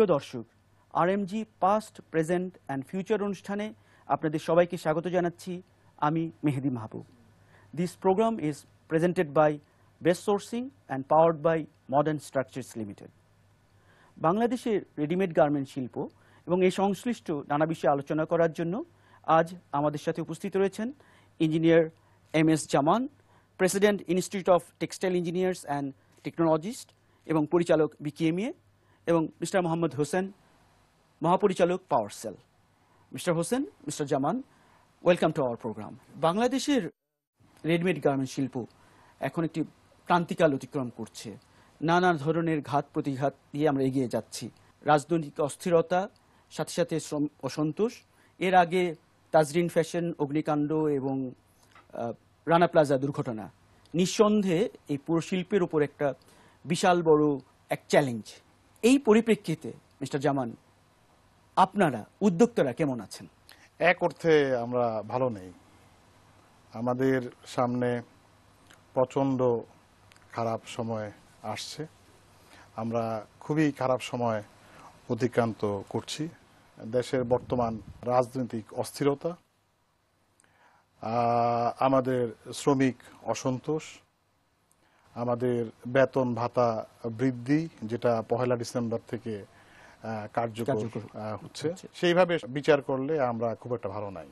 প্রিয় দর্শক, RMG past present and future অনুষ্ঠানে আপনাদের সবাইকে স্বাগত জানাচ্ছি। আমি Mehedi Mahbub. This programme is presented by best sourcing and powered by modern structures limited. বাংলাদেশের রেডিমেড গার্মেন্ট শিল্প এবং এই সংশ্লিষ্ট নানা বিষয়ে আলোচনা করার জন্য আজ আমাদের সাথে উপস্থিত রয়েছেন engineer M S. Zaman, president institute of textile engineers and technologist এবং পরিচালক বিকেএমইএ, এবং মিস্টার মোহাম্মদ হোসেন, মহাপরিচালক power cell. Mister Hossain, mister Zaman, welcome to our programme. বাংলাদেশের রেডিমেড গার্মেন্ট শিল্প এখন একটি ক্রান্তিকাল অতিক্রম করছে। নানা ধরনের ঘাত প্রতিঘাত দিয়ে আমরা এগিয়ে যাচ্ছি। রাজনৈতিক অস্থিরতা, সাথে সাথে শ্রম অসন্তোষ। এর আগে তাজরিন ফ্যাশন অগ্নিকাণ্ড এবং রানা প্লাজা দুর্ঘটনা নিঃসন্দেহে এই পুরো শিল্পের উপর একটা বিশাল বড় এক চ্যালেঞ্জ। এই পরিপ্রেক্ষিতে মিস্টার জামান, আপনারা উদ্যোক্তারা কেমন আছেন? এক অর্থে আমরা ভালো নেই। আমাদের সামনে প্রচণ্ড খারাপ সময় আসছে। আমরা খুবই খারাপ সময় অতিক্রান্ত করছি। দেশের বর্তমান রাজনৈতিক অস্থিরতা, আমাদের শ্রমিক অসন্তোষ, আমাদের বেতন ভাতা বৃদ্ধি যেটা 1 ডিসেম্বর থেকে কার্যকর হচ্ছে, সেইভাবে বিচার করলে আমরা খুব একটা ভালো নাই।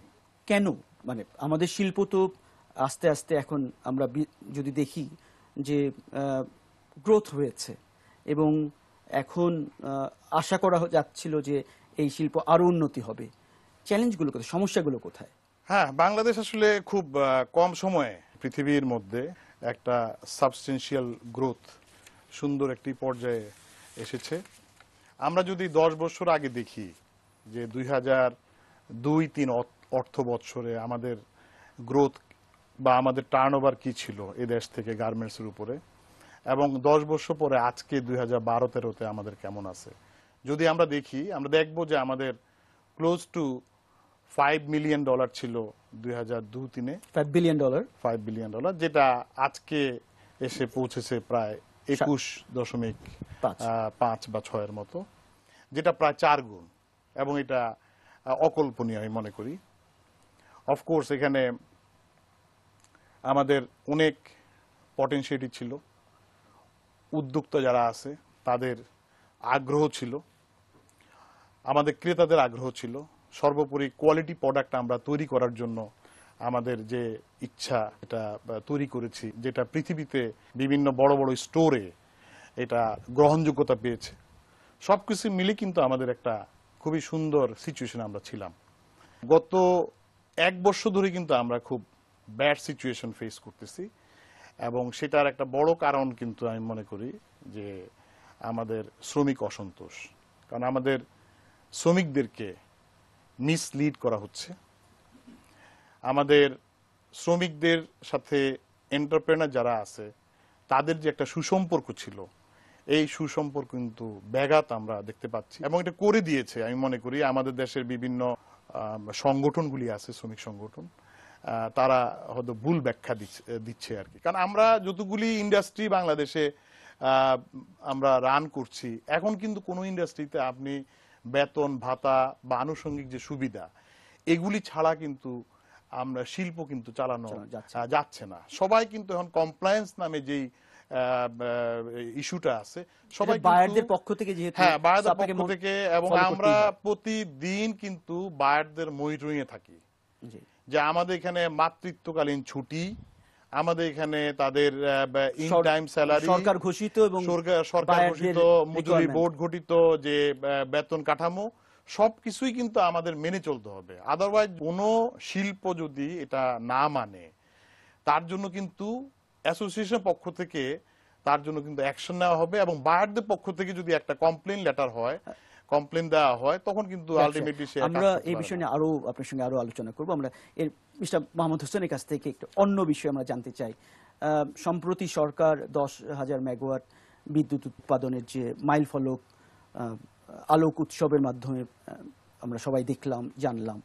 কেন? মানে আমাদের শিল্প তো আস্তে আস্তে এখন আমরা যদি দেখি যে গ্রোথ হয়েছে এবং এখন আশা করা যাচ্ছিল যে এই শিল্প আরো উন্নতি হবে। চ্যালেঞ্জগুলো কোথায়, সমস্যাগুলো কোথায়? হ্যাঁ, বাংলাদেশ আসলে খুব কম সময়ে পৃথিবীর মধ্যে একটা সাবস্টেন্সিয়াল গ্রোথ, সুন্দর একটি পর্যায়ে এসেছে। আমরা যদি 10 বছর আগে দেখি যে 2002-03 অর্থ বৎসরে আমাদের গ্রোথ বা আমাদের টার্নওভার কি ছিল এই দেশ থেকে গার্মেন্টসের উপরে, এবং 10 বছর পরে আজকে 2012-13-তে আমাদের কেমন আছে যদি আমরা দেখি, আমরা দেখব যে আমাদের ক্লোজ টু $5 মিলিয়ন ছিল 2002-03-এ। $5 বিলিয়ন, যেটা আজকে এসে পৌঁছেছে প্রায় 21.5 বা 6 মতো, যেটা প্রায় 4 গুণ, এবং এটা অকল্পনীয় আমি মনে করি। অফকোর্স এখানে আমাদের অনেক পটেনশিয়ালিটি ছিল, উদ্যোক্তা যারা আছে তাদের আগ্রহ ছিল, আমাদের ক্রেতাদের আগ্রহ ছিল, সর্বোপরি কোয়ালিটি প্রোডাক্ট আমরা তৈরি করার জন্য আমাদের যে ইচ্ছা এটা তৈরি করেছি, যেটা পৃথিবীতে বিভিন্ন বড় বড় স্টোরে এটা গ্রহণযোগ্যতা পেয়েছে। সবকিছু মিলে কিন্তু আমাদের একটা খুবই সুন্দর সিচুয়েশন আমরা ছিলাম। গত 1 বছর ধরে কিন্তু আমরা খুব ব্যাড সিচুয়েশন ফেস করতেছি, এবং সেটার একটা বড় কারণ কিন্তু আমি মনে করি যে আমাদের শ্রমিক অসন্তোষ। কারণ আমাদের শ্রমিকদেরকে মিসলিড করা হচ্ছে। আমাদের শ্রমিকদের সাথে এন্টারপ্রেনার যারা আছে তাদের যে একটা সুসম্পর্ক ছিল, এই সুসম্পর্ক কিন্তু ব্যাঘাত আমরা দেখতে পাচ্ছি, এবং এটা করে দিয়েছে আমি মনে করি আমাদের দেশের বিভিন্ন সংগঠনগুলি আছে, শ্রমিক সংগঠন, তারা হয়তো ভুল ব্যাখ্যা দিচ্ছে আর কি। কারণ আমরা যতগুলি ইন্ডাস্ট্রি বাংলাদেশে আমরা রান করছি, এখন কিন্তু কোনো ইন্ডাস্ট্রিতে আপনি বেতন ভাতা বা আনুষঙ্গিক যে সুবিধা এগুলি ছাড়া কিন্তু আমরা শিল্প কিন্তু চালানো যাচ্ছে না। সবাই কিন্তু এখন কমপ্লায়েন্স নামে যেই ইস্যুটা আছে, সবাই বায়ারদের পক্ষ থেকে, যেহেতু হ্যাঁ বায়ারদের পক্ষ থেকে, এবং আমরা প্রতিদিন কিন্তু বায়ারদের মনিটরিং এ থাকি যে আমাদের এখানে মাতৃত্বকালীন ছুটি, আমাদের এখানে তাদের ইন টাইম স্যালারি, সরকার ঘোষিত এবং সরকার ঘোষিত মজুরি বোর্ড ঘটিত যে বেতন কাঠামো, সবকিছুই কিন্তু আমাদের মেনে চলতে হবে। আদারওয়াইজ কোনো শিল্প যদি এটা না মানে, তার জন্য কিন্তু অ্যাসোসিয়েশন পক্ষ থেকে তার জন্য কিন্তু অ্যাকশন নেওয়া হবে, এবং বায়ারদের পক্ষ থেকে যদি একটা কমপ্লেইন লেটার হয়, কমপ্লেইন দেওয়া হয়, তখন কিন্তু আলটিমেটলি আমরা এই বিষয় নিয়ে আরো আপনার সঙ্গে আরো আলোচনা করব। আমরা এর মিস্টার মোহাম্মদ হোসেনের কাছ থেকে একটু অন্য বিষয় আমরা জানতে চাই। সম্প্রতি সরকার 10,000 মেগাওয়াট বিদ্যুৎ উৎপাদনের যে মাইল ফলক আলোক উৎসবের মাধ্যমে আমরা সবাই দেখলাম, জানলাম,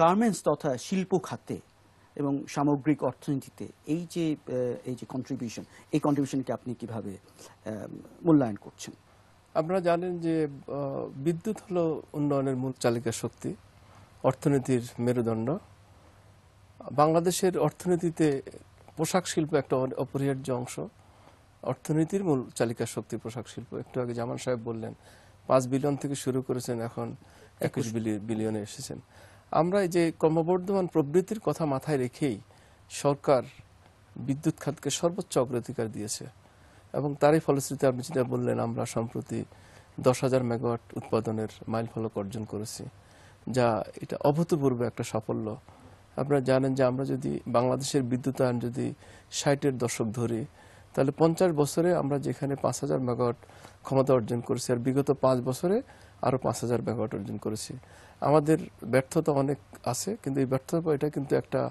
গার্মেন্টস তথা শিল্প খাতে এবং সামগ্রিক অর্থনীতিতে এই যে কন্ট্রিবিউশন, এই কন্ট্রিবিউশনকে আপনি কিভাবে মূল্যায়ন করছেন? আপনারা জানেন যে বিদ্যুৎ হলো উন্নয়নের মূল চালিকা শক্তি, অর্থনীতির মেরুদণ্ড। বাংলাদেশের অর্থনীতিতে পোশাক শিল্প একটা অপরিহার্য অংশ। অর্থনীতির মূল চালিকা শক্তি পোশাক শিল্প। একটু আগে জামান সাহেব বললেন 5 বিলিয়ন থেকে শুরু করেছেন, এখন 21 বিলিয়নে এসেছেন। আমরা এই যে ক্রমবর্ধমান প্রবৃত্তির কথা মাথায় রেখেই সরকার বিদ্যুৎ খাতকে সর্বোচ্চ অগ্রাধিকার দিয়েছে এবং তারই ফলশ্রুতিতে আপনি যেটা বললেন, আমরা সম্প্রতি 10,000 মেগাওয়াট উৎপাদনের মাইল ফলক অর্জন করেছি, যা এটা অভূতপূর্ব একটা সাফল্য। আপনারা জানেন যে আমরা যদি বাংলাদেশের বিদ্যুতায়ন যদি 60-এর দশক ধরি, তাহলে 50 বছরে আমরা যেখানে 5,000 মেগাওয়াট ক্ষমতা অর্জন করেছি, আর বিগত 5 বছরে আরও 5,000 মেগাওয়াট অর্জন করেছি। আমাদের ব্যর্থতা অনেক আছে, কিন্তু এই ব্যর্থতা এটা কিন্তু একটা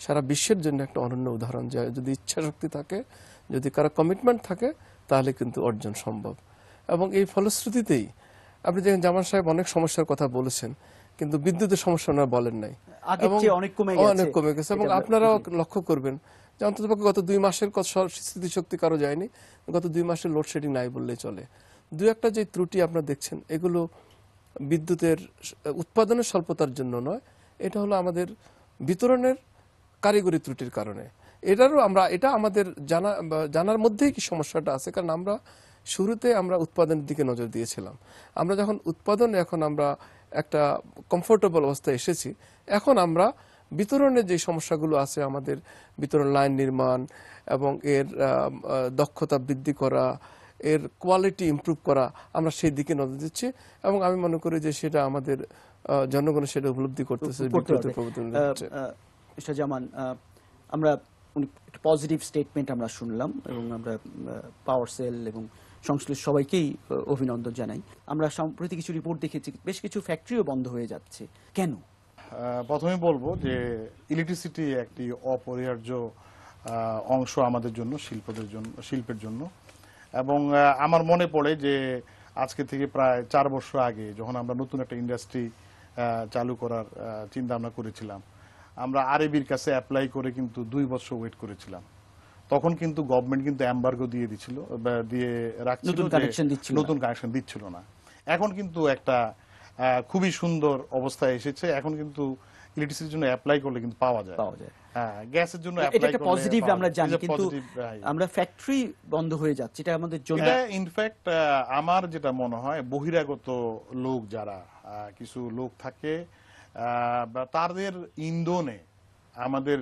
সারা বিশ্বের জন্য একটা অনন্য উদাহরণ, যে যদি ইচ্ছা শক্তি থাকে, যদি কারো কমিটমেন্ট থাকে, তাহলে কিন্তু অর্জন সম্ভব। এবং এই ফলশ্রুতিতেই আপনি দেখেন জামান সাহেব অনেক সমস্যার কথা বলেছেন, কিন্তু বিদ্যুতের সমস্যা ওনারা বলেন নাই, এবং অনেক কমে গেছে। এবং আপনারাও লক্ষ্য করবেন যে অন্ততপক্ষে গত 2 মাসের স্মৃতিশক্তি কারো যায়নি, গত 2 মাসের লোডশেডিং নাই বললেই চলে। 2-একটা যে ত্রুটি আপনারা দেখছেন, এগুলো বিদ্যুতের উৎপাদনের স্বল্পতার জন্য নয়, এটা হলো আমাদের বিতরণের কারিগরি ত্রুটির কারণে। এটা আমাদের জানার মধ্যেই কি সমস্যাটা আছে, কারণ আমরা শুরুতে আমরা উৎপাদনের দিকে নজর দিয়েছিলাম। আমরা যখন এখন আমরা একটা কমফোর্টেবল অবস্থায় এসেছি, এখন আমরা বিতরণের যে সমস্যাগুলো আছে, আমাদের বিতরণ লাইন নির্মাণ এবং এর দক্ষতা বৃদ্ধি করা, এর কোয়ালিটি ইমপ্রুভ করা, আমরা সেই দিকে নজর দিচ্ছি এবং আমি মনে করি যে সেটা আমাদের জনগণ সেটা উপলব্ধি করতেছে। মিস্টার জামান, আমরা পজিটিভ স্টেটমেন্ট আমরা শুনলাম এবং আমরা পাওয়ার সেল এবং সংশ্লিষ্ট সবাইকেই অভিনন্দন জানাই। আমরা সম্প্রতি কিছু রিপোর্ট দেখেছি, বেশ কিছু ফ্যাক্টরিও বন্ধ হয়ে যাচ্ছে। কেন? প্রথমে বলবো যে ইলেকট্রিসিটি একটি অপরিহার্য অংশ আমাদের জন্য, শিল্পের জন্য। এবং আমার মনে পড়ে যে আজকে থেকে প্রায় 4 বছর আগে যখন আমরা নতুন একটা ইন্ডাস্ট্রি চালু করার চিন্তা ভাবনা করেছিলাম, আমরা আরএবির কাছে অ্যাপ্লাই করে কিন্তু 2 বছর ওয়েট করেছিলাম। তখন কিন্তু গভর্নমেন্ট কিন্তু এমবার্গো দিয়ে রাখছিল, নতুন কানেকশন দিচ্ছিল না। এখন কিন্তু একটা খুবই সুন্দর অবস্থায় এসেছে। এখন কিন্তু ইলেকট্রিসিটির জন্য অ্যাপ্লাই করলে কিন্তু পাওয়া যায়। হ্যাঁ, গ্যাসের জন্য অ্যাপ্লাই করলে পজিটিভ আমরা জানি, কিন্তু আমরা ফ্যাক্টরি বন্ধ হয়ে যাচ্ছে, এটা আমাদের জন্য ইনফ্যাক্ট আমার যেটা মনে হয়, বহিরাগত লোক যারা কিছু লোক থাকে, তাদের ইন্ধনে আমাদের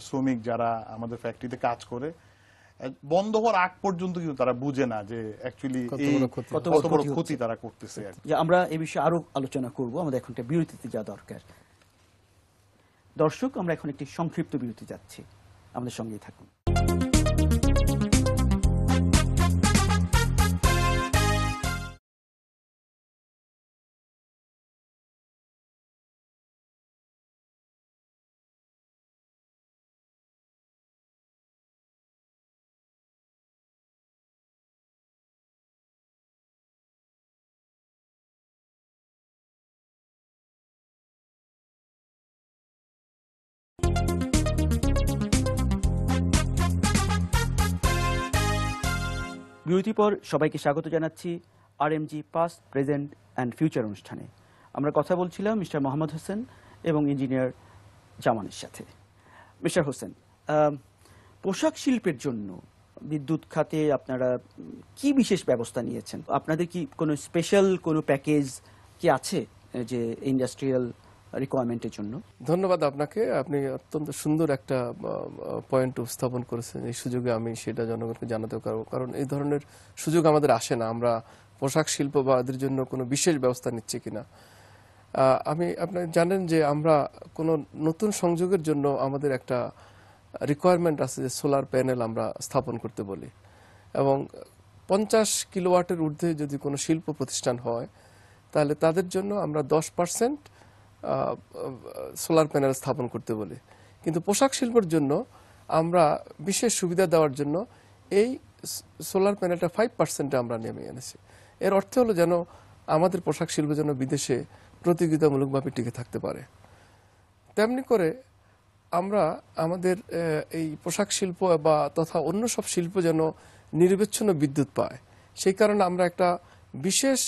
শ্রমিক যারা আমাদের ফ্যাক্টরিতে কাজ করে, বন্ধ হওয়ার আগ পর্যন্ত কিন্তু তারা বুঝে না যে অ্যাকচুয়ালি কত বড় ক্ষতি তারা করতেছে। আমরা এই বিষয়ে আরো আলোচনা করব, আমাদের এখন একটা বিরতিতে যাওয়া দরকার। দর্শক, আমরা এখন একটি সংক্ষিপ্ত বিরতি যাচ্ছি, আমাদের সঙ্গেই থাকুন। বিরতির পর সবাইকে স্বাগত জানাচ্ছি RMG past, present and future অনুষ্ঠানে। আমরা কথা বলছিলাম মিস্টার মোহাম্মদ হোসেন এবং ইঞ্জিনিয়ার জামানের সাথে। মিস্টার হোসেন, পোশাক শিল্পের জন্য বিদ্যুৎ খাতে আপনারা কি বিশেষ ব্যবস্থা নিয়েছেন? আপনাদের কি কোনো স্পেশাল কোনো প্যাকেজ কি আছে যে ইন্ডাস্ট্রিয়াল রিকোয়ারমেন্টের জন্য? ধন্যবাদ আপনাকে, আপনি অত্যন্ত সুন্দর একটা পয়েন্ট উপস্থাপন করেছেন। এই সুযোগে আমি সেটা জনগণকে জানাতে পারবো, কারণ এই ধরনের সুযোগ আমাদের আসে না। আমরা পোশাক শিল্প বা এদের জন্য কোনো বিশেষ ব্যবস্থা নিচ্ছি কিনা। আপনি জানেন যে আমরা কোনো নতুন সংযোগের জন্য আমাদের একটা রিকোয়ারমেন্ট আছে যে সোলার প্যানেল আমরা স্থাপন করতে বলি, এবং 50 কিলোওয়াটের ঊর্ধ্বে যদি কোনো শিল্প প্রতিষ্ঠান হয়, তাহলে তাদের জন্য আমরা 10% সোলার প্যানেল স্থাপন করতে বলি। কিন্তু পোশাক শিল্পের জন্য আমরা বিশেষ সুবিধা দেওয়ার জন্য এই সোলার প্যানেলটা 5% আমরা নেমে এনেছি। এর অর্থ হলো যেন আমাদের পোশাক শিল্প যেন বিদেশে প্রতিযোগিতামূলকভাবে টিকে থাকতে পারে। তেমনি করে আমরা আমাদের এই পোশাক শিল্প বা তথা অন্য সব শিল্প যেন নিরবচ্ছিন্ন বিদ্যুৎ পায়, সেই কারণে আমরা একটা বিশেষ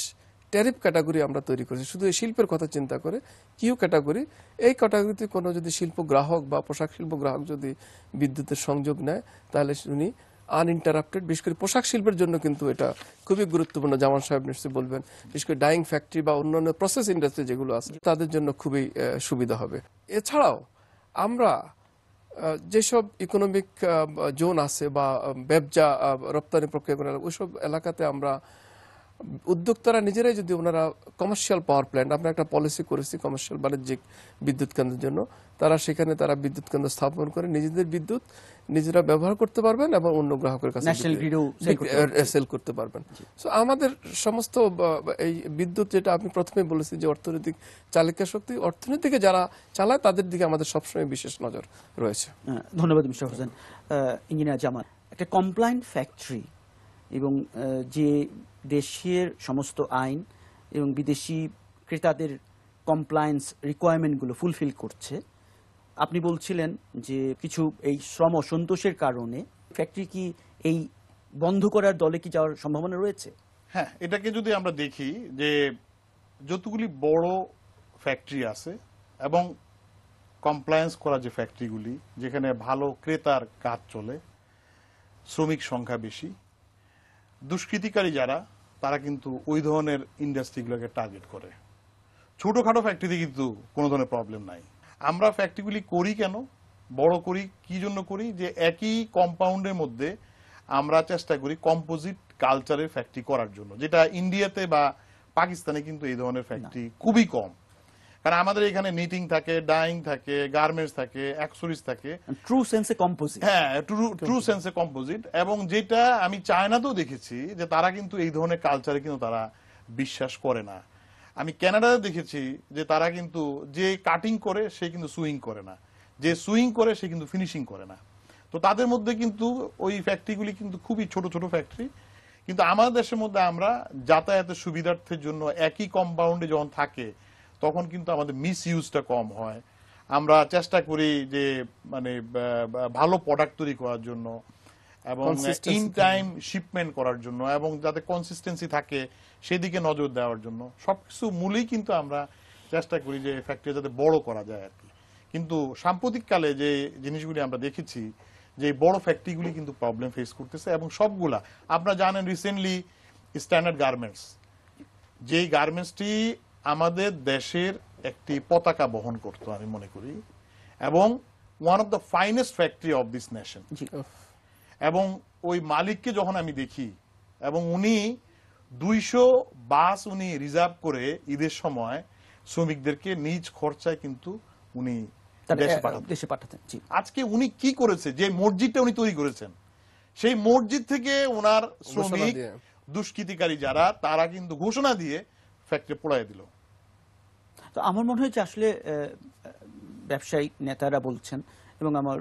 ট্যারিফ ক্যাটাগরি আমরা তৈরি করেছি, শুধু এই শিল্পের কথা চিন্তা করে কিউ ক্যাটাগরি। এই ক্যাটাগরিতে কোনো যদি শিল্প গ্রাহক বা পোশাক শিল্প গ্রাহক যদি বিদ্যুতের সংযোগ নেয় তাহলে উনি আনইন্টারাপ্টেড, বিশেষ করে পোশাক শিল্পের জন্য কিন্তু এটা খুবই গুরুত্বপূর্ণ। জামান সাহেব নিশ্চয়ই বলবেন, বিশেষ করে ডাইং ফ্যাক্টরি বা অন্যান্য প্রসেস ইন্ডাস্ট্রি যেগুলো আছে তাদের জন্য খুবই সুবিধা হবে। এছাড়াও আমরা যেসব ইকোনমিক জোন আছে বা ব্যবসা রপ্তানি প্রক্রিয়া ওইসব এলাকাতে আমরা উদ্যোক্তারা নিজেরাই যদি ওনারা কমার্শিয়াল পাওয়ার প্ল্যান্ট, আমরা একটা পলিসি করেছি কমার্শিয়াল বাণিজ্যিক বিদ্যুৎ কেন্দ্রের জন্য, তারা সেখানে তারা বিদ্যুৎ কেন্দ্র স্থাপন করে নিজেদের বিদ্যুৎ নিজেরা ব্যবহার করতে পারবেন এবং অন্য গ্রাহকের কাছে সেল করতে পারবেন। সো আমাদের সমস্ত এই বিদ্যুৎ, যেটা আপনি প্রথমে বলেছি যে অর্থনৈতিক চালিকা শক্তি, অর্থনীতিকে যারা চালায় তাদের দিকে আমাদের সবসময় বিশেষ নজর রয়েছে। ধন্যবাদ মিস্টার হোসেন। ইঞ্জিনিয়ার জামান, একটা কমপ্লায়েন্ট ফ্যাক্টরি এবং যে দেশের সমস্ত আইন এবং বিদেশি ক্রেতাদের কমপ্লায়েন্স রিকোয়ারমেন্টগুলো ফুলফিল করছে, আপনি বলছিলেন যে কিছু এই শ্রম অসন্তোষের কারণে ফ্যাক্টরি কি এই বন্ধ করার দলে কি যাওয়ার সম্ভাবনা রয়েছে? হ্যাঁ, এটাকে যদি আমরা দেখি যে যতগুলি বড় ফ্যাক্টরি আছে এবং কমপ্লায়েন্স করা যে ফ্যাক্টরিগুলি, যেখানে ভালো ক্রেতার কাজ চলে, শ্রমিক সংখ্যা বেশি, দুষ্কৃতিকারী যারা তারা কিন্তু ওই ধরনের ইন্ডাস্ট্রিগুলোকে টার্গেট করে। ছোটখাটো ফ্যাক্টরিতে কিন্তু কোনো ধরনের প্রবলেম নাই। আমরা ফ্যাক্টরিগুলি করি কেন, বড় করি কি জন্য করি, যে একই কম্পাউন্ডের মধ্যে আমরা চেষ্টা করি কম্পোজিট কালচারের ফ্যাক্টরি করার জন্য, যেটা ইন্ডিয়াতে বা পাকিস্তানে কিন্তু এই ধরনের ফ্যাক্টরি খুবই কম। কারণ আমাদের এখানে নিটিং থাকে, ডাইং থাকে, গার্মেন্টস থাকে, অ্যাক্সেসরিজ থাকে, ট্রু সেন্সে কম্পোজিট। হ্যাঁ, ট্রু সেন্সে কম্পোজিট। এবং যেটা আমি চায়নাতেও দেখেছি যে তারা কিন্তু এই ধরনের কালচারে কিন্তু তারা বিশ্বাস করে না। আমি কানাডাতে দেখেছি যে তারা কিন্তু যে কাটিং করে সে কিন্তু সুইং করে না, যে সুইং করে সে কিন্তু ফিনিশিং করে না। তো তাদের মধ্যে কিন্তু ওই ফ্যাক্টরিগুলি কিন্তু খুবই ছোট ছোট ফ্যাক্টরি। কিন্তু আমাদের দেশের মধ্যে আমরা যাতায়াতের সুবিধার্থের জন্য একই কম্পাউন্ডে যখন থাকে তখন কিন্তু আমাদের মিস ইউজটা কম হয়। আমরা চেষ্টা করি যে মানে ভালো প্রোডাক্ট তৈরি করার জন্য এবং ইন টাইম শিপমেন্ট করার জন্য এবং যাতে কনসিস্টেন্সি থাকে সেদিকে নজর দেওয়ার জন্য সবকিছু মূলেই কিন্তু আমরা চেষ্টা করি যে ফ্যাক্টরি যাতে বড় করা যায় আর কি। কিন্তু সাম্প্রতিককালে যে জিনিসগুলি আমরা দেখেছি যে বড় ফ্যাক্টরিগুলি কিন্তু প্রবলেম ফেস করতেছে এবং সবগুলা আপনারা জানেন রিসেন্টলি স্ট্যান্ডার্ড গার্মেন্টস, যেই গার্মেন্টসটি আমাদের দেশের একটি পতাকা বহন করতো আমি মনে করি, এবং one of the finest factory of this nation, এবং ওই মালিককে যখন আমি দেখি এবং উনি 200 বাস উনি রিজার্ভ করে ঈদের সময় শ্রমিকদেরকে নিজ খরচায় কিন্তু উনি দেশে পাঠাতেন। আজকে উনি কি করেছে, যে মসজিদটা উনি তৈরি করেছেন সেই মসজিদ থেকে ওনার শ্রমিক দুষ্কৃতিকারী যারা তারা কিন্তু ঘোষণা দিয়ে ফ্যাক্টরি পোড়ায় দিল। তো আমার মনে হয় যে আসলে ব্যবসায়ী নেতারা বলছেন এবং আমার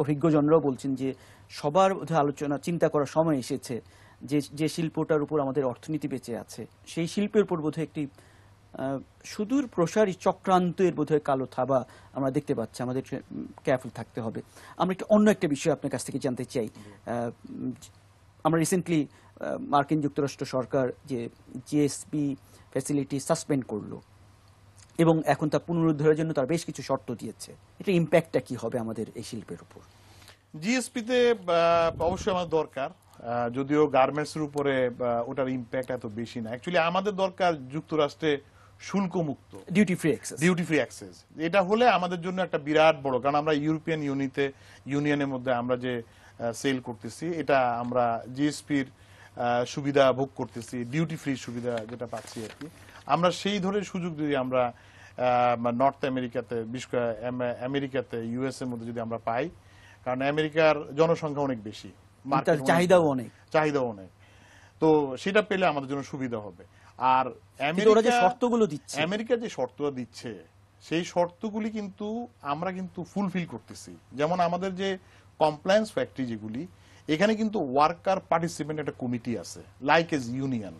অভিজ্ঞজনরাও বলছেন যে সবার আলোচনা চিন্তা করার সময় এসেছে যে শিল্পটার উপর আমাদের অর্থনীতি বেঁচে আছে সেই শিল্পের উপর বোধহয় একটি সুদূর প্রসারী চক্রান্তের বোধহয় কালো থাবা আমরা দেখতে পাচ্ছি। আমাদের কেয়ারফুল থাকতে হবে। আমরা অন্য একটা বিষয় আপনার কাছ থেকে জানতে চাই। আমরা রিসেন্টলি মার্কিন যুক্তরাষ্ট্র সরকার যে জিএসপি ফ্যাসিলিটি সাসপেন্ড করলো এবং এখন তা পুনরুদ্ধারের জন্য তার বেশ কিছু শর্ত দিয়েছে। এটা ইম্প্যাক্টটা কি হবে আমাদের এই শিল্পের উপর? জিএসপিতে অবশ্যই আমাদের দরকার, যদিও গার্মেন্টস এর উপরে ওটার ইম্প্যাক্ট এত বেশি না। অ্যাকচুয়ালি আমাদের দরকার যুক্তরাষ্ট্রে শুল্ক মুক্ত ডিউটি ফ্রি অ্যাক্সেস। এটা হলে আমাদের জন্য একটা বিরাট বড়, কারণ আমরা ইউরোপিয়ান ইউনিয়নের মধ্যে আমরা যে সেল করতেছি এটা আমরা জিএসপির সুবিধা ভোগ করতেছি, ডিউটি ফ্রি সুবিধা যেটা পাচ্ছি আর কি। আমরা সেই ধরনের সুযোগ যদি আমরা নর্থ আমেরিকাতে, বিশেষ করে আমেরিকাতে, ইউএস এর মধ্যে যদি আমরা পাই, কারণ আমেরিকার জনসংখ্যা অনেক বেশি, চাহিদাও অনেক, তো সেটা পেলে আমাদের জন্য সুবিধা হবে। আর আমেরিকা যে শর্তগুলো দিচ্ছে সেই শর্তগুলি কিন্তু আমরা কিন্তু ফুলফিল করতেছি। যেমন আমাদের যে কমপ্লায়েন্স ফ্যাক্টরি যেগুলি, এখানে কিন্তু ওয়ার্কার পার্টিসিপেন্ট একটা কমিটি আছে, like as union,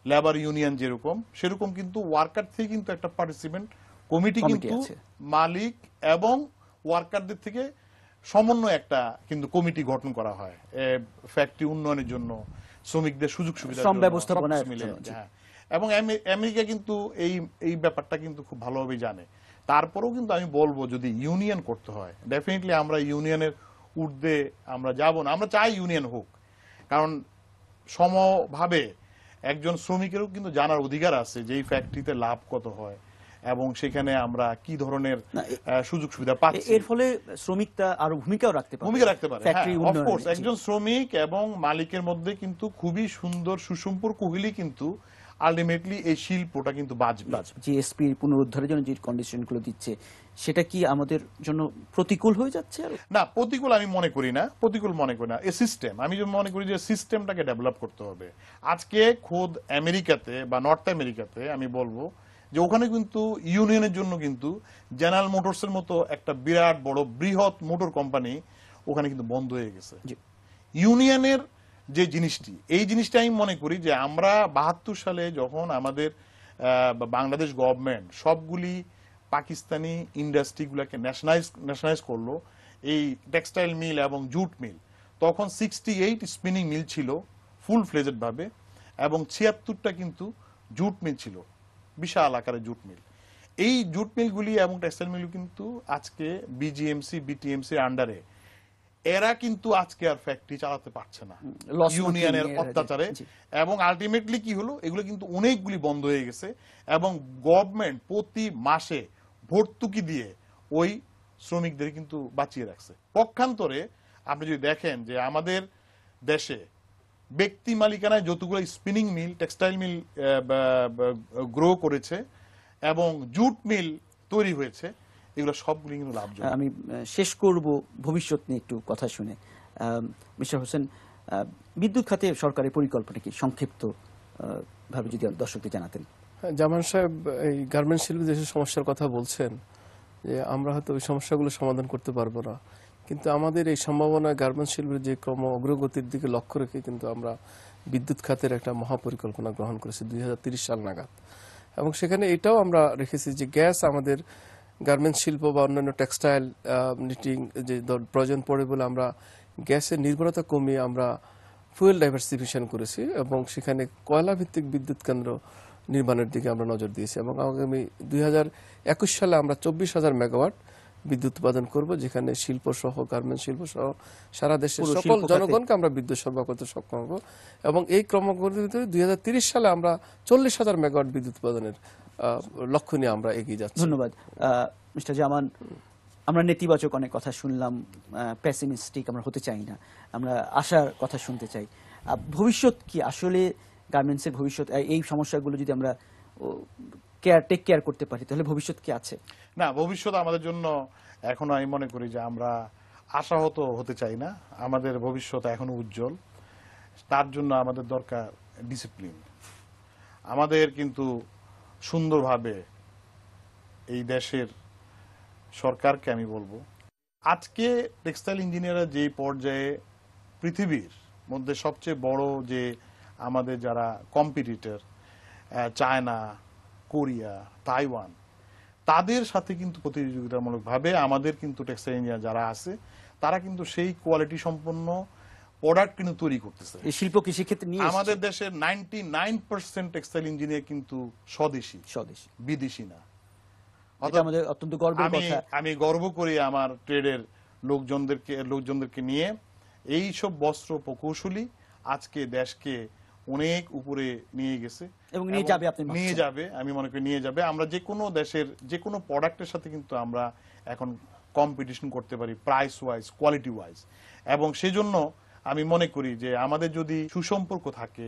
labour union যেরকম, সেরকম কিন্তু ওয়ার্কার থেকে কিন্তু একটা পার্টিসিপেন্ট কমিটি কিন্তু মালিক এবং ওয়ার্কারদের থেকে সমন্বয় একটা কিন্তু কমিটি গঠন করা হয় ফ্যাক্টরি উন্নয়নের জন্য, শ্রমিকদের সুযোগ সুবিধা শ্রম ব্যবস্থাপনার মিলে জন্য, জি। হ্যাঁ। এবং আমেরিকা কিন্তু এই ব্যাপারটা কিন্তু খুব ভালোভাবে জানে। তারপরেও কিন্তু আমি বলবো যদি ইউনিয়ন করতে হয়, ডেফিনেটলি আমরা ইউনিয়নের ঊর্ধ্বে আমরা যাব না। আমরা চাই ইউনিয়ন হোক, কারণ সমভাবে একজন শ্রমিকেরও কিন্তু জানার অধিকার আছে যে এই ফ্যাক্টরিতে লাভ কত হয় এবং সেখানে আমরা কি ধরনের না, সুযোগ সুবিধা পাচ্ছি। এর ফলে শ্রমিকটা আরো ভূমিকাও রাখতে পারে, ভূমিকা রাখতে পারে। ফ্যাক্টরি হ্যাঁ, উন্নয়নে, অফকোর্স জি। একজন শ্রমিক এবং মালিকের মধ্যে কিন্তু খুবই সুন্দর সুসম্পর্ক হলেই কিন্তু আলটিমেটলি এই শিল্পটা কিন্তু বাঁচবে। জিএসপি পুনরুদ্ধারের জন্য যে কন্ডিশনগুলো দিচ্ছে সেটা কি আমাদের জন্য প্রতিকূল হয়ে যাচ্ছে আর? না, প্রতিকূল আমি মনে করি না, প্রতিকূল মনে করি না। এই সিস্টেম আমি যে মনে করি যে সিস্টেমটাকে ডেভেলপ করতে হবে। আজকে খোদ আমেরিকাতে বা নর্থ আমেরিকাতে আমি বলবো যে ওখানে কিন্তু ইউনিয়নের জন্য কিন্তু জেনারেল মোটরসের মতো একটা বিরাট বড় বৃহৎ মোটর কোম্পানি ওখানে কিন্তু বন্ধ হয়ে গেছে। জি। ইউনিয়নের যে জিনিসটি, এই জিনিসটা আমি মনে করি যে আমরা 72 সালে যখন আমাদের বাংলাদেশ গভর্নমেন্ট সবগুলি পাকিস্তানি ইন্ডাস্ট্রিগুলোকে ন্যাশনালাইজ করলো, এই টেক্সটাইল মিল এবং জুট মিল, তখন 68 স্পিনিং মিল ছিল ফুল ফ্লেজেড ভাবে এবং 76টা কিন্তু জুট মিল ছিল, বিশাল আকারে জুট মিল। এই জুট মিলগুলি এবং টেক্সটাইল মিল কিন্তু আজকে বিজিএমসি বিটিএমসি আন্ডারে, এরা কিন্তু আজকে আর ফ্যাক্টরি চালাতে পারছে না Loss ইউনিয়নের making এরা, অত্যাচারে। জি। এবং আলটিমেটলি কি হলো, এগুলো কিন্তু অনেকগুলি বন্ধ হয়ে গেছে এবং গভর্নমেন্ট প্রতি মাসে ভর্তুকি দিয়ে ওই শ্রমিকদের কিন্তু বাঁচিয়ে রাখছে। পক্ষান্তরে আপনি যদি দেখেন যে আমাদের দেশে ব্যক্তি মালিকানায় যতগুলো spinning mill textile mill grow করেছে এবং জুট মিল তৈরি হয়েছে, এগুলো সবগুলি কিন্তু লাভজনক। আমি শেষ করব ভবিষ্যৎ নিয়ে একটু কথা শুনে। মিস্টার হোসেন, বিদ্যুৎ খাতে সরকারের পরিকল্পনা কি সংক্ষিপ্ত ভাবে যদি দর্শকদের জানাতেন? হ্যাঁ, জামান সাহেব এই গার্মেন্টস শিল্পে যেসব সমস্যার কথা বলছেন, যে আমরা হয়তো ওই সমস্যাগুলো সমাধান করতে পারবো না, কিন্তু আমাদের এই সম্ভাবনা গার্মেন্টস শিল্পের যে ক্রম অগ্রগতির দিকে লক্ষ্য রেখে কিন্তু আমরা বিদ্যুৎ খাতের একটা মহাপরিকল্পনা গ্রহণ করেছি 2030 সাল নাগাদ। এবং সেখানে এটাও আমরা রেখেছি যে গ্যাস আমাদের গার্মেন্টস শিল্প বা অন্যান্য টেক্সটাইল নিটিং যে প্রয়োজন পড়ে বলে আমরা গ্যাসের নির্ভরতা কমিয়ে আমরা ফুয়েল ডাইভার্সিফিকেশন করেছি এবং সেখানে কয়লা ভিত্তিক বিদ্যুৎ কেন্দ্র নির্মাণের দিকে আমরা নজর দিয়েছি এবং আগামী 2021 সালে আমরা 24,000 মেগাওয়াট বিদ্যুৎ উৎপাদন করব, যেখানে শিল্প সহ গার্মেন্টস শিল্প সহ সারা দেশের পুরো সকল শিল্প খাতে। জনগণকে আমরা বিদ্যুৎ সরবরাহ করতে সক্ষম হব এবং এই ক্রমগতির ভিতরে 2030 সালে আমরা 40,000 মেগাওয়াট বিদ্যুৎ উৎপাদনের লক্ষ্য নিয়ে আমরা এগিয়ে যাচ্ছি। ধন্যবাদ মিস্টার জামান। আমরা নেতিবাচক অনেক কথা শুনলাম, পেসিমিস্টিক আমরা হতে চাই না, আমরা আশার কথা শুনতে চাই। ভবিষ্যৎ কি আসলে গার্মেন্টসের ভবিষ্যৎ? এই সমস্যাগুলো যদি আমরা টেক কেয়ার করতে পারি তাহলে ভবিষ্যৎ কি আছে? না, ভবিষ্যৎ আমাদের জন্য এখনো আমি মনে করি যে আমরা আশাহত হতে চাই না। আমাদের ভবিষ্যৎ এখনো উজ্জ্বল। তার জন্য আমাদের দরকার ডিসিপ্লিন। আমাদের কিন্তু সুন্দরভাবে এই দেশের সরকারকে আমি বলবো, আজকে টেক্সটাইল ইঞ্জিনিয়াররা যে পর্যায়ে পৃথিবীর মধ্যে সবচেয়ে বড় যে আমাদের যারা কম্পিটিটর, চায়না, কোরিয়া, তাইওয়ান, তাদের সাথে কিন্তু প্রতিযোগিতামূলকভাবে আমাদের কিন্তু টেক্সটাইল ইঞ্জিনিয়ার যারা আছে তারা কিন্তু সেই কোয়ালিটি সম্পন্ন প্রোডাক্ট কিন্তু তৈরি করতেছে। এই শিল্প কৃষি ক্ষেত্রে নিয়ে আমাদের দেশের 99% টেক্সটাইল ইঞ্জিনিয়ার কিন্তু স্বদেশী, স্বদেশী, বিদেশি না। এটা আমাদের অত্যন্ত গর্বের কথা। আমি গর্ব করি আমার ট্রেডের লোকজনদেরকে নিয়ে। এই সব বস্ত্র প্রকৌশলী আজকে দেশকে অনেক উপরে নিয়ে গেছে এবং নিয়ে যাবে, আপনি নিয়ে যাবে, আমি মনে করি নিয়ে যাবে। আমরা যে কোনো দেশের যে কোনো প্রোডাক্টের সাথে কিন্তু আমরা এখন কম্পিটিশন করতে পারি প্রাইস ওয়াইজ, কোয়ালিটি ওয়াইজ। এবং সেজন্য আমি মনে করি যে আমাদের যদি সুসম্পর্ক থাকে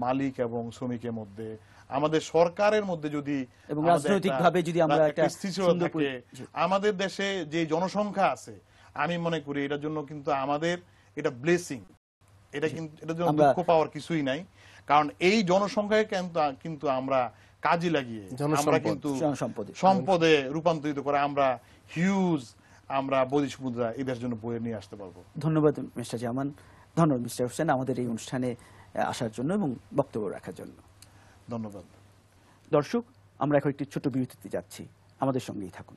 মালিক এবং শ্রমিকের মধ্যে, আমাদের সরকারের মধ্যে যদি এবং রাজনৈতিকভাবে যদি আমরা একটা সুন্দর থাকে, আমাদের দেশে যে জনসংখ্যা আছে, আমি মনে করি এটার জন্য কিন্তু আমাদের এটা ব্লেসিং। এটা কিন্তু এটার জন্য দুঃখ পাওয়ার কিছুই নাই, কারণ এই জনসংখ্যাকে কিন্তু আমরা কাজে লাগিয়ে আমরা কিন্তু সম্পদে রূপান্তরিত করে আমরা হিউজ আমরা বৈদেশিক মুদ্রা এই দেশের জন্য বয়ে নিয়ে আসতে পারবো। ধন্যবাদ মিস্টার জামান, ধন্যবাদ মিস্টার হোসেন আমাদের এই অনুষ্ঠানে আসার জন্য এবং বক্তব্য রাখার জন্য। ধন্যবাদ। দর্শক, আমরা এখন একটি ছোট বিরতিতে যাচ্ছি, আমাদের সঙ্গেই থাকুন।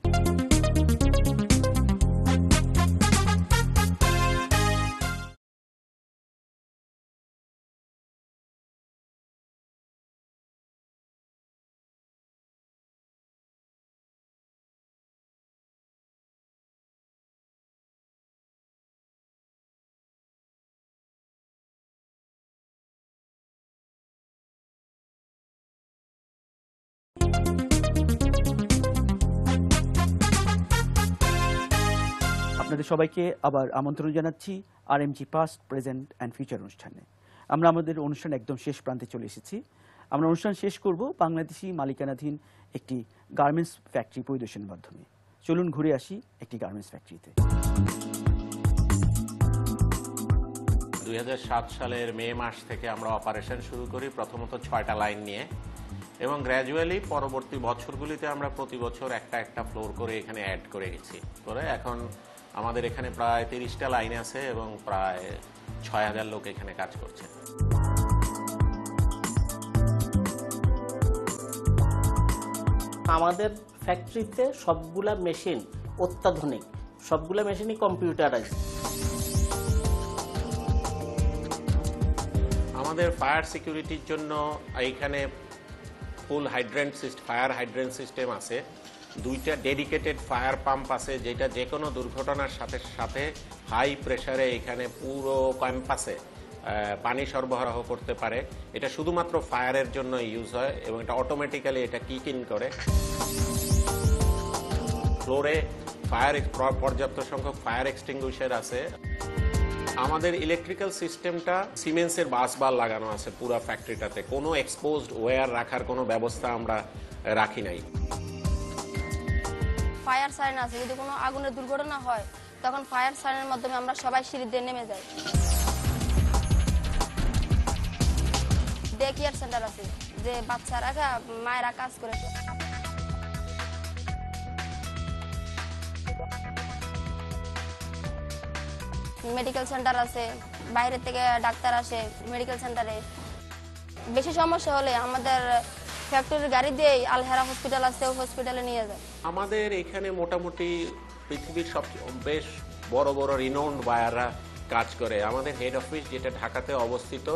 আপনাদের সবাইকে আবার আমন্ত্রণ জানাচ্ছি RMG past present and future অনুষ্ঠানে। আমরা আমাদের অনুষ্ঠান একদম শেষ প্রান্তে চলে এসেছি। আমরা অনুষ্ঠান শেষ করব বাংলাদেশি মালিকানাধীন একটি গার্মেন্টস ফ্যাক্টরি পরিদর্শনের মাধ্যমে। চলুন ঘুরে আসি একটি গার্মেন্টস ফ্যাক্টরিতে। 2007 সালের মে মাস থেকে আমরা অপারেশন শুরু করি, প্রথমত 6টা লাইন নিয়ে, এবং গ্র্যাজুয়ালি পরবর্তী বছরগুলিতে আমরা প্রতি বছর একটা ফ্লোর করে এখানে অ্যাড করে গেছি। করে এখন আমাদের এখানে প্রায় 30টা লাইন আছে এবং প্রায় 6000 লোক এখানে কাজ করছে। আমাদের ফ্যাক্টরিতে সবগুলা মেশিন অত্যাধুনিক, সবগুলা মেশিনই কম্পিউটারাইজ। আমাদের ফায়ার সিকিউরিটির জন্য এইখানে ফুল ফায়ার হাইড্রেন্ট সিস্টেম আছে, 2টা ডেডিকেটেড ফায়ার পাম্প আছে, যেটা যে কোনো দুর্ঘটনার সাথে সাথে হাই প্রেসারে এখানে পুরো ক্যাম্পাসে পানি সরবরাহ করতে পারে। এটা শুধুমাত্র ফায়ারের জন্য ইউজ হয় এবং এটা অটোমেটিক্যালি এটা কিক ইন করে। ফ্লোরে পর্যাপ্ত সংখ্যক ফায়ার এক্সটিংগুইশার আছে। আমাদের ইলেকট্রিক্যাল সিস্টেমটা সিমেন্সের বাসবার লাগানো আছে পুরো ফ্যাক্টরিটাতে, কোনো এক্সপোজড ওয়্যার রাখার কোনো ব্যবস্থা আমরা রাখি নাই। ফায়ার সাইরেন আছে, যদি কোনো আগুনের দুর্ঘটনা হয় তখন ফায়ার সাইরেনের মাধ্যমে আমরা সবাই সিঁড়ি দিয়ে নেমে যাই। ডে কেয়ার সেন্টার আছে, যে বাচ্চারা মায়েরা কাজ করে। মেডিকেল সেন্টার আছে, বাইরে থেকে ডাক্তার আসে মেডিকেল সেন্টারে। বেশি সমস্যা হলে আমাদের ফ্যাক্টরির গাড়ি দিয়ে আলহেরা হসপিটাল আছে, ওই হসপিটালে নিয়ে যায়। আমাদের এখানে মোটামুটি পৃথিবীর সবচেয়ে বেশ বড় বড় রিনাউন্ড বায়াররা কাজ করে। আমাদের হেড অফিস যেটা ঢাকাতে অবস্থিত,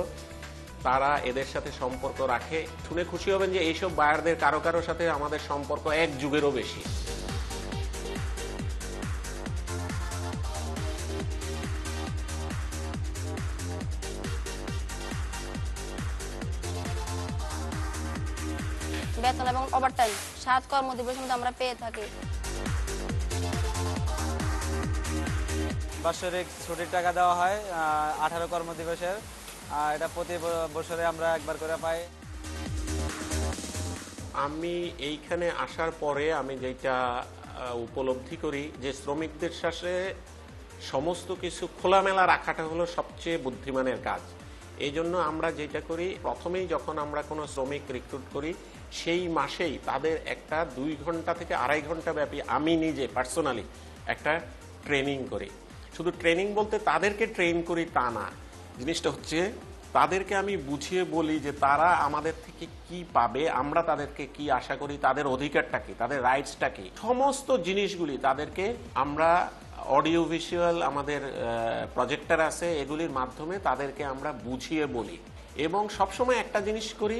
তারা এদের সাথে সম্পর্ক রাখে। শুনে খুশি হবেন যে এইসব বায়ারদের কারো কারো সাথে আমাদের সম্পর্ক 1 যুগেরও বেশি। বেতন এবং ওভারটাইম 7 কর্মদিবস আমরা পেয়ে থাকি। বাৎসরিক ছুটির টাকা দেওয়া হয় 18 কর্মদিবসের, এটা প্রতি বছরে আমরা একবার করে পাই। আমি এইখানে আসার পরে আমি যেটা উপলব্ধি করি যে শ্রমিকদের সাথে সমস্ত কিছু খোলামেলা রাখাটা হলো সবচেয়ে বুদ্ধিমানের কাজ। এই জন্য আমরা যেটা করি, প্রথমেই যখন আমরা কোনো শ্রমিক রিক্রুট করি সেই মাসেই তাদের একটা 2 ঘন্টা থেকে 2.5 ঘন্টা ব্যাপী আমি নিজে পার্সোনালি একটা ট্রেনিং করি। শুধু ট্রেনিং বলতে তাদেরকে ট্রেন করি তা না, জিনিসটা হচ্ছে তাদেরকে আমি বুঝিয়ে বলি যে তারা আমাদের থেকে কি পাবে, আমরা তাদেরকে কি আশা করি, তাদের অধিকারটা কি, তাদের রাইটসটা কি, সমস্ত জিনিসগুলি তাদেরকে আমরা অডিও ভিজুয়াল আমাদের প্রজেক্টর আছে, এগুলির মাধ্যমে তাদেরকে আমরা বুঝিয়ে বলি। এবং সবসময় একটা জিনিস করি,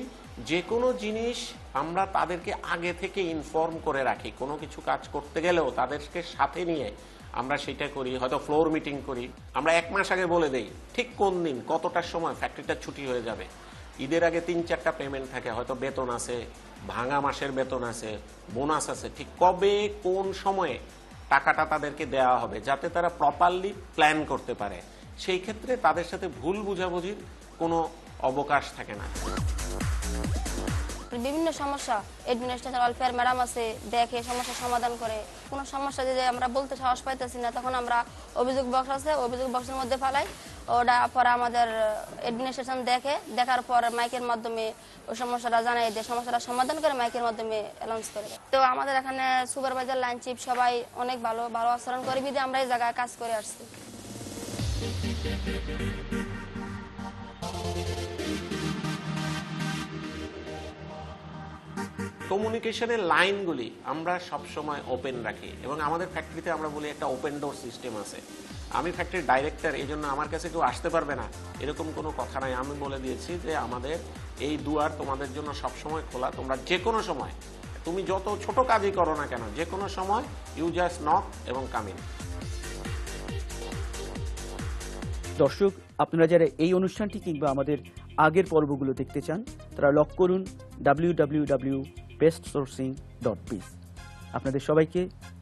যে কোনো জিনিস আমরা তাদেরকে আগে থেকে ইনফর্ম করে রাখি। কোনো কিছু কাজ করতে গেলেও তাদেরকে সাথে নিয়ে আমরা সেটা করি। হয়তো ফ্লোর মিটিং করি, আমরা 1 মাস আগে বলে দেই ঠিক কোন দিন কতটার সময় ফ্যাক্টরিটা ছুটি হয়ে যাবে। ঈদের আগে 3-4টা পেমেন্ট থাকে, হয়তো বেতন আছে, ভাঙা মাসের বেতন আছে, বোনাস আছে, ঠিক কবে কোন সময়ে টাকাটা তাদেরকে দেওয়া হবে, যাতে তারা প্রপারলি প্ল্যান করতে পারে। সেই ক্ষেত্রে তাদের সাথে ভুল বুঝাবুঝির কোনো অবকাশ থাকে না। বিভিন্ন সমস্যা অ্যাডমিনিস্ট্রেশন ওয়েলফেয়ার ম্যাডাম আছে, দেখে সমস্যার সমাধান করে। কোনো সমস্যা যদি আমরা বলতে সাহস পাইতেছি না, তখন আমরা অভিযোগ বক্স আছে, অভিযোগ বক্সের মধ্যে ফেলাই। ওটা পরে আমাদের অ্যাডমিনিস্ট্রেশন দেখার পর মাইকের মাধ্যমে ওই সমস্যাটা জানাই দেয়, সমস্যাটা সমাধান করে মাইকের মাধ্যমে অ্যানাউন্স করে দেয়। তো আমাদের এখানে সুপারভাইজার, লাইন চিফ সবাই অনেক ভালো আচরণ করে, বিধে আমরা এই জায়গায় কাজ করে আসছি। কমিউনিকেশনের লাইনগুলি আমরা সব সময় ওপেন রাখি এবং আমাদের ফ্যাক্টরিতে আমরা বলি একটা ওপেন ডোর সিস্টেম আছে। আমি ফ্যাক্টরির ডাইরেক্টর, এই জন্য আমার কাছে কেউ আসতে পারবে না এরকম কোনো কথা নাই। আমি বলে দিয়েছি যে আমাদের এই দুয়ার তোমাদের জন্য সব সময় খোলা, তোমরা যে কোনো সময়, তুমি যত ছোট কাজই করো না কেন, যে কোনো সময় ইউ জাস্ট নক এবং কাম ইন। দর্শক, আপনারা যারা এই অনুষ্ঠানটি কিংবা আমাদের আগের পর্বগুলো দেখতে চান, তারা লগ করুন www.bestsourcing.biz। আপনাদের সবাইকে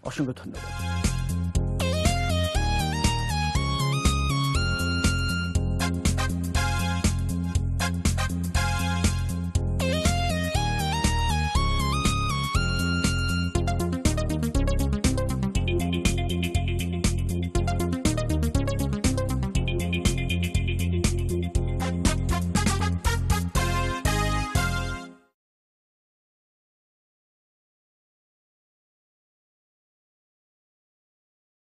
অসংখ্য ধন্যবাদ।